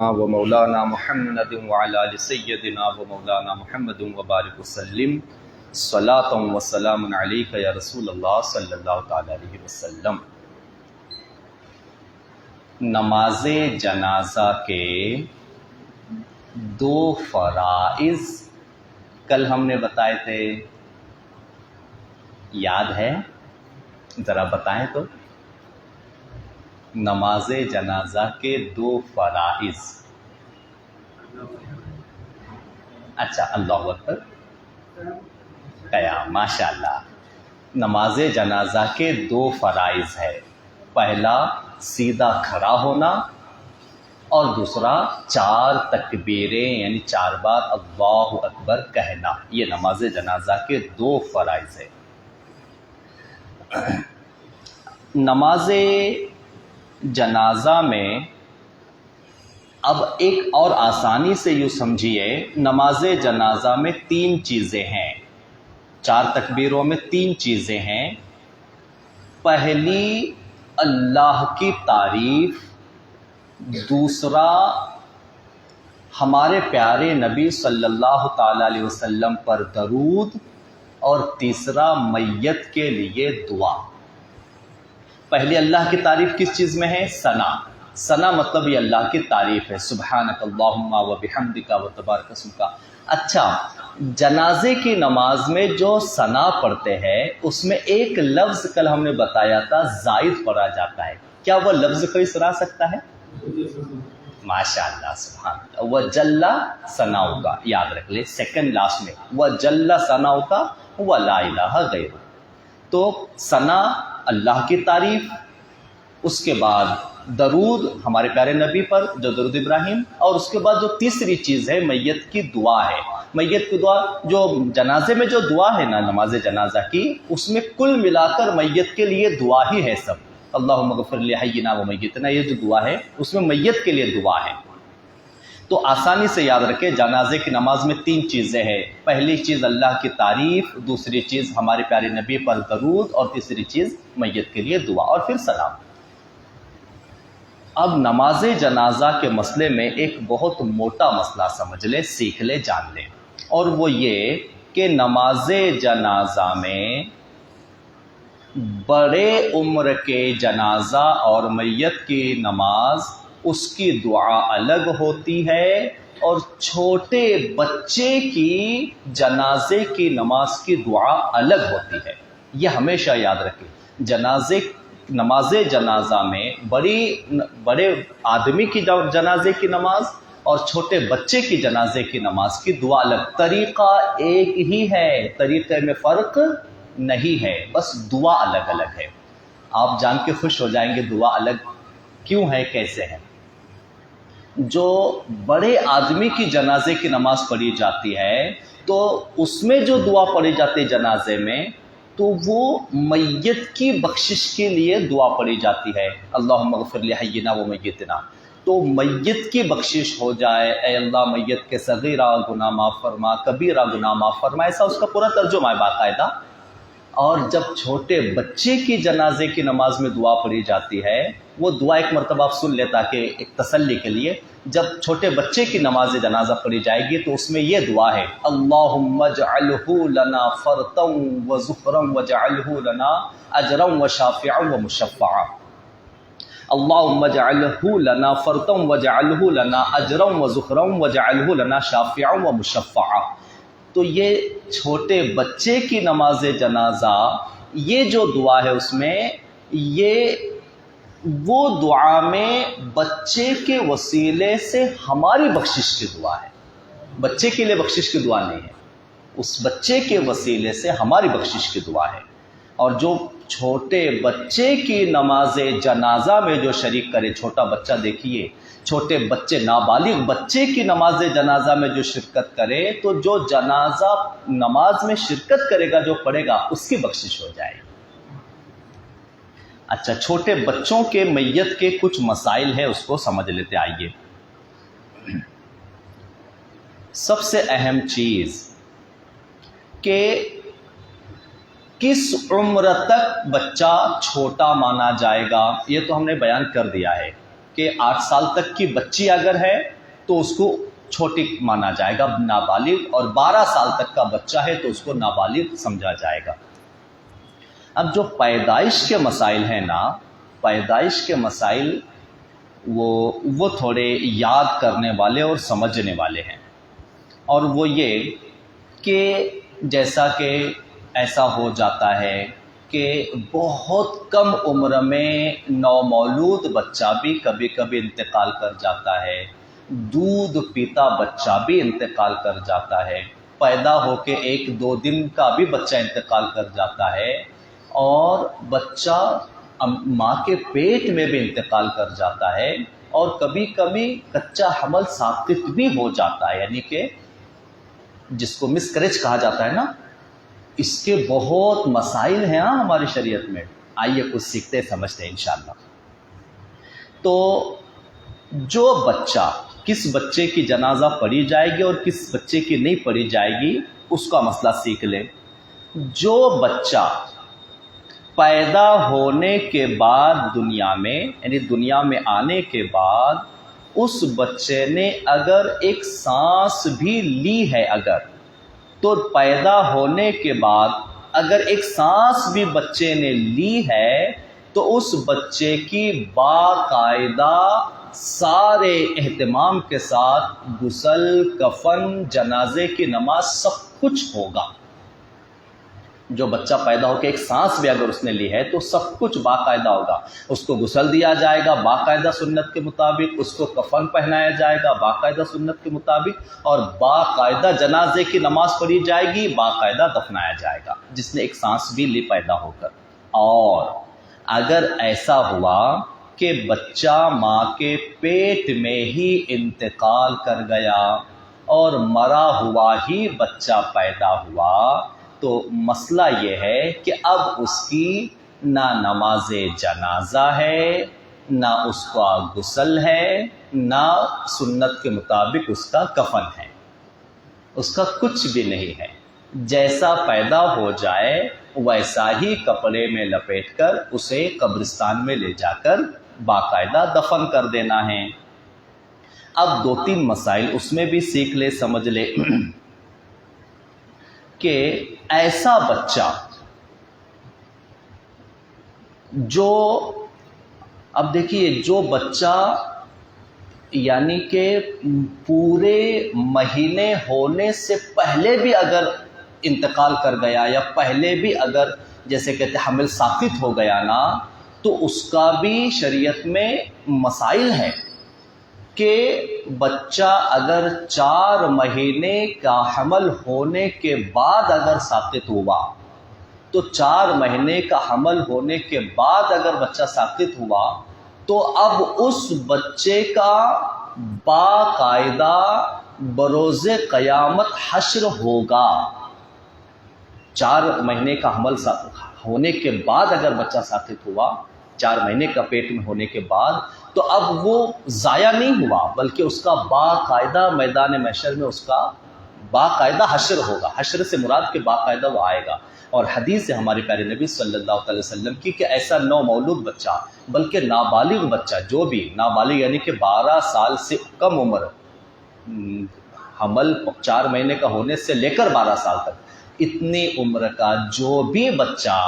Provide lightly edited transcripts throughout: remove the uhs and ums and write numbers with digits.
و مولانا محمد وعلى آل سیدنا و مولانا محمد وبارک وسلم صلاۃ و سلام علیک یا رسول اللہ صلی اللہ تعالی علیہ وسلم۔ نماز جنازہ کے دو فرائض کل ہم نے بتائے تھے، یاد ہے؟ ذرا بتائیں تو۔ نماز جنازہ کے دو فرائض، اچھا اللہ اکبر، قیام، ماشاء اللہ۔ نماز جنازہ کے دو فرائض ہے، پہلا سیدھا کھڑا ہونا اور دوسرا چار تکبیریں یعنی چار بار اللہ اکبر کہنا۔ یہ نماز جنازہ کے دو فرائض ہے۔ نماز جنازہ میں اب ایک اور آسانی سے یوں سمجھیے، نماز جنازہ میں تین چیزیں ہیں، چار تکبیروں میں تین چیزیں ہیں۔ پہلی اللہ کی تعریف، دوسرا ہمارے پیارے نبی صلی اللہ تعالی علیہ وسلم پر درود، اور تیسرا میت کے لیے دعا۔ پہلے اللہ کی تعریف کس چیز میں ہے؟ ثنا۔ ثنا مطلب یہ اللہ کی تعریف ہے، سبحانک اللہم و بحمدک و تبارک اسمک۔ اچھا، جنازے کی نماز میں جو ثنا پڑھتے ہیں اس میں ایک لفظ کل ہم نے بتایا تھا زائد پڑھا جاتا ہے، کیا وہ لفظ کوئی سنا سکتا ہے؟ ماشاء اللہ، سبحان اللہ۔ وجل ثناؤک، یاد رکھ لے، سیکنڈ لاسٹ میں وجل ثناؤک ولا الہ غیرہ۔ تو ثنا اللہ کی تعریف، اس کے بعد درود ہمارے پیارے نبی پر جو درود ابراہیم، اور اس کے بعد جو تیسری چیز ہے میت کی دعا ہے۔ میت کی دعا جو جنازے میں جو دعا ہے نا نماز جنازہ کی، اس میں کل ملا کر میت کے لیے دعا ہی ہے سب۔ اللہم اغفر لحینا و میتنا، یہ جو دعا ہے اس میں میت کے لیے دعا ہے۔ تو آسانی سے یاد رکھیں، جنازے کی نماز میں تین چیزیں ہیں، پہلی چیز اللہ کی تعریف، دوسری چیز ہمارے پیارے نبی پر درود، اور تیسری چیز میت کے لیے دعا، اور پھر سلام۔ اب نماز جنازہ کے مسئلے میں ایک بہت موٹا مسئلہ سمجھ لے، سیکھ لے، جان لے، اور وہ یہ کہ نماز جنازہ میں بڑے عمر کے جنازہ اور میت کی نماز، اس کی دعا الگ ہوتی ہے، اور چھوٹے بچے کی جنازے کی نماز کی دعا الگ ہوتی ہے۔ یہ ہمیشہ یاد رکھیں، نماز جنازہ میں بڑے آدمی کی جنازے کی نماز اور چھوٹے بچے کی جنازے کی نماز کی دعا الگ، طریقہ ایک ہی ہے، طریقے میں فرق نہیں ہے، بس دعا الگ الگ ہے۔ آپ جان کے خوش ہو جائیں گے دعا الگ کیوں ہے، کیسے ہے۔ جو بڑے آدمی کی جنازے کی نماز پڑھی جاتی ہے تو اس میں جو دعا پڑھی جاتی ہے جنازے میں، تو وہ میت کی بخشش کے لیے دعا پڑھی جاتی ہے، اللہم اغفر لحینا و میتنا۔ تو میت کی بخشش ہو جائے، اے اللہ میت کے صغیرہ گناہ معاف فرما، کبیرہ گناہ معاف فرما، ایسا اس کا پورا ترجمہ ہے باقاعدہ۔ اور جب چھوٹے بچے کی جنازے کی نماز میں دعا پڑھی جاتی ہے، وہ دعا ایک مرتبہ آپ سن لیں تاکہ ایک تسلی کے لیے، جب چھوٹے بچے کی نماز جنازہ پڑھی جائے گی تو اس میں یہ دعا ہے، اللہم اجعلہ لنا فرطا وزخرا وجعلہ لنا اجرا وشافعا ومشفعا۔ اللہم اجعلہ لنا فرطا وجعلہ لنا اجرا وزخرا وجعلہ لنا شافعا ومشفعا۔ تو یہ چھوٹے بچے کی نماز جنازہ، یہ جو دعا ہے اس میں، یہ وہ دعا میں بچے کے وسیلے سے ہماری بخشش کی دعا ہے، بچے کے لیے بخشش کی دعا نہیں ہے، اس بچے کے وسیلے سے ہماری بخشش کی دعا ہے۔ اور جو چھوٹے بچے کی نماز جنازہ میں جو شریک کرے، چھوٹا بچہ دیکھیے، چھوٹے بچے، نابالغ بچے کی نماز جنازہ میں جو شرکت کرے، تو جو جنازہ نماز میں شرکت کرے گا، جو پڑھے گا، اس کی بخشش ہو جائے گی۔ اچھا، چھوٹے بچوں کے میت کے کچھ مسائل ہیں، اس کو سمجھ لیتے آئیے۔ سب سے اہم چیز کہ کس عمر تک بچہ چھوٹا مانا جائے گا، یہ تو ہم نے بیان کر دیا ہے کہ 8 سال تک کی بچی اگر ہے تو اس کو چھوٹی مانا جائے گا، نابالغ، اور 12 سال تک کا بچہ ہے تو اس کو نابالغ سمجھا جائے گا۔ اب جو پیدائش کے مسائل ہیں نا، پیدائش کے مسائل وہ تھوڑے یاد کرنے والے اور سمجھنے والے ہیں، اور وہ یہ کہ جیسا کہ ایسا ہو جاتا ہے کہ بہت کم عمر میں نومولود بچہ بھی کبھی کبھی انتقال کر جاتا ہے، دودھ پیتا بچہ بھی انتقال کر جاتا ہے، پیدا ہو کے 1-2 دن کا بھی بچہ انتقال کر جاتا ہے، اور بچہ ماں کے پیٹ میں بھی انتقال کر جاتا ہے، اور کبھی کبھی کچا حمل ساقط بھی ہو جاتا ہے، یعنی کہ جس کو مسکریج کہا جاتا ہے نا، اس کے بہت مسائل ہیں ہماری شریعت میں۔ آئیے کچھ سیکھتے سمجھتے ہیں انشاءاللہ۔ تو جو بچہ، کس بچے کی جنازہ پڑھی جائے گی اور کس بچے کی نہیں پڑھی جائے گی، اس کا مسئلہ سیکھ لیں۔ جو بچہ پیدا ہونے کے بعد دنیا میں، یعنی دنیا میں آنے کے بعد اس بچے نے اگر ایک سانس بھی لی ہے، اگر تو پیدا ہونے کے بعد اگر ایک سانس بھی بچے نے لی ہے تو اس بچے کی باقاعدہ سارے اہتمام کے ساتھ غسل، کفن، جنازے کی نماز سب کچھ ہوگا۔ جو بچہ پیدا ہو کے ایک سانس بھی اگر اس نے لی ہے تو سب کچھ باقاعدہ ہوگا، اس کو غسل دیا جائے گا باقاعدہ سنت کے مطابق، اس کو کفن پہنایا جائے گا باقاعدہ سنت کے مطابق، اور باقاعدہ جنازے کی نماز پڑھی جائے گی، باقاعدہ دفنایا جائے گا جس نے ایک سانس بھی لی پیدا ہو کر۔ اور اگر ایسا ہوا کہ بچہ ماں کے پیٹ میں ہی انتقال کر گیا اور مرا ہوا ہی بچہ پیدا ہوا، تو مسئلہ یہ ہے کہ اب اس کی نہ نماز جنازہ ہے، نہ اس کا غسل ہے، نہ سنت کے مطابق اس کا کفن ہے، اس کا کچھ بھی نہیں ہے۔ جیسا پیدا ہو جائے ویسا ہی کپڑے میں لپیٹ کر اسے قبرستان میں لے جا کر باقاعدہ دفن کر دینا ہے۔ اب 2-3 مسائل اس میں بھی سیکھ لے، سمجھ لے کہ ایسا بچہ جو، اب دیکھیے، جو بچہ یعنی کہ پورے مہینے ہونے سے پہلے بھی اگر انتقال کر گیا، یا پہلے بھی اگر جیسے کہتے حمل ساقط ہو گیا نا، تو اس کا بھی شریعت میں مسائل ہیں کہ بچہ اگر 4 مہینے کا حمل ہونے کے بعد اگر ساقط ہوا، تو 4 مہینے کا حمل ہونے کے بعد اگر بچہ ساقط ہوا تو اب اس بچے کا باقاعدہ بروز قیامت حشر ہوگا۔ 4 مہینے کا حمل ہونے کے بعد اگر بچہ ساقط ہوا، 4 مہینے کا پیٹ میں ہونے کے بعد، تو اب وہ ضائع نہیں ہوا، بلکہ اس کا باقاعدہ میدان محشر میں اس کا باقاعدہ حشر ہوگا۔ حشر سے مراد کے باقاعدہ وہ آئے گا۔ اور حدیث ہے ہمارے پیارے نبی صلی اللہ علیہ وسلم کی کہ ایسا نومولود بچہ، بلکہ نابالغ بچہ، جو بھی نابالغ یعنی کہ 12 سال سے کم عمر، حمل 4 مہینے کا ہونے سے لے کر 12 سال تک، اتنی عمر کا جو بھی بچہ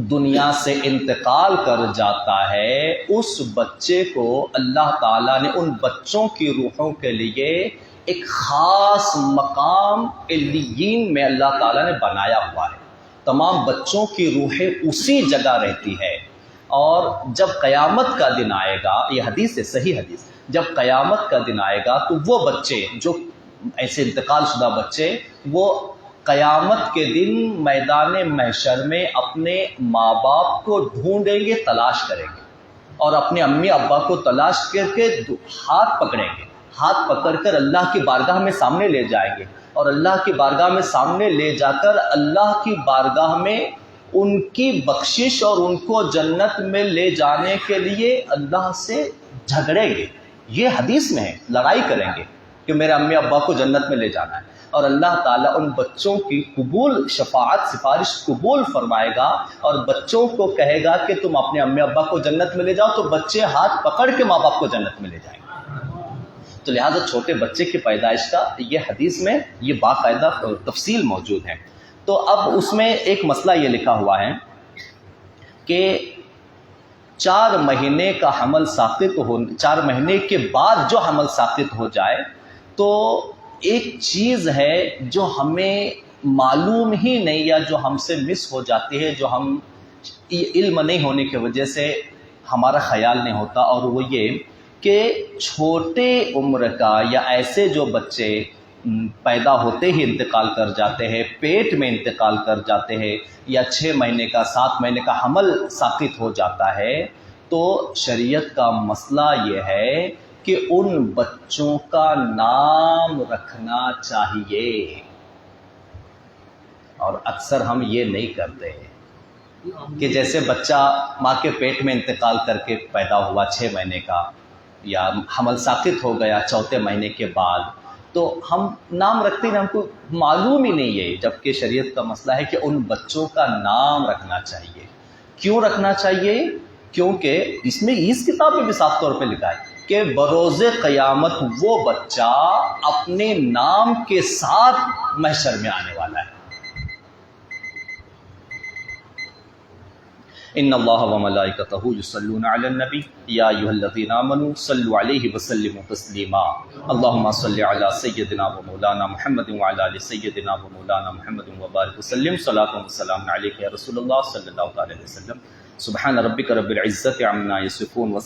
دنیا سے انتقال کر جاتا ہے، اس بچے کو اللہ تعالیٰ نے ان بچوں کی روحوں کے لیے ایک خاص مقام علیین میں اللہ تعالیٰ نے بنایا ہوا ہے۔ تمام بچوں کی روحیں اسی جگہ رہتی ہے، اور جب قیامت کا دن آئے گا، یہ حدیث ہے، صحیح حدیث، جب قیامت کا دن آئے گا تو وہ بچے جو ایسے انتقال شدہ بچے، وہ قیامت کے دن میدان محشر میں اپنے ماں باپ کو ڈھونڈیں گے، تلاش کریں گے، اور اپنے امی ابا کو تلاش کر کے ہاتھ پکڑیں گے، ہاتھ پکڑ کر اللہ کی بارگاہ میں سامنے لے جائیں گے، اور اللہ کی بارگاہ میں سامنے لے جا کر اللہ کی بارگاہ میں ان کی بخشش اور ان کو جنت میں لے جانے کے لیے اللہ سے جھگڑیں گے۔ یہ حدیث میں ہے، لڑائی کریں گے، کہ میرے امی ابا کو جنت میں لے جانا ہے، اور اللہ تعالیٰ ان بچوں کی قبول شفاعت سفارش قبول فرمائے گا اور بچوں کو کہے گا کہ تم اپنے امی ابا کو جنت میں لے جاؤ، تو بچے ہاتھ پکڑ کے ماں باپ کو جنت میں لے جائیں گے۔ تو لہٰذا چھوٹے بچے کی پیدائش کا یہ حدیث میں یہ باقاعدہ تفصیل موجود ہے۔ تو اب اس میں ایک مسئلہ یہ لکھا ہوا ہے کہ 4 مہینے کا حمل ساقط ہو، 4 مہینے کے بعد جو حمل ساقط ہو جائے تو ایک چیز ہے جو ہمیں معلوم ہی نہیں یا جو ہم سے مس ہو جاتی ہے، جو ہم علم نہیں ہونے کی وجہ سے ہمارا خیال نہیں ہوتا، اور وہ یہ کہ چھوٹے عمر کا یا ایسے جو بچے پیدا ہوتے ہی انتقال کر جاتے ہیں، پیٹ میں انتقال کر جاتے ہیں، یا 6 مہینے کا 7 مہینے کا حمل ساقط ہو جاتا ہے، تو شریعت کا مسئلہ یہ ہے کہ ان بچوں کا نام رکھنا چاہیے، اور اکثر ہم یہ نہیں کرتے کہ جیسے بچہ ماں کے پیٹ میں انتقال کر کے پیدا ہوا 6 مہینے کا، یا حمل ساقط ہو گیا 4 مہینے کے بعد، تو ہم نام رکھتے ہیں، ہم کو معلوم ہی نہیں ہے، جبکہ شریعت کا مسئلہ ہے کہ ان بچوں کا نام رکھنا چاہیے۔ کیوں رکھنا چاہیے؟ کیونکہ اس میں اس کتاب میں بھی صاف طور پہ لکھا ہے کہ بروز قیامت وہ بچہ اپنے نام کے ساتھ محشر میں آنے والا ہے۔ ان اللہ وملائکتہ یصلون علی النبی یا ایھا الذین آمنوا صلوا علیہ وسلموا تسلیما اللہم صل علی سیدنا و مولانا محمد وعلی آل سیدنا و مولانا محمد وبارک وسلم صلاۃ و سلام علیک یا رسول اللہ صلی اللہ علیہ وسلم۔ سبحان ربک رب العزۃ عما یصفون۔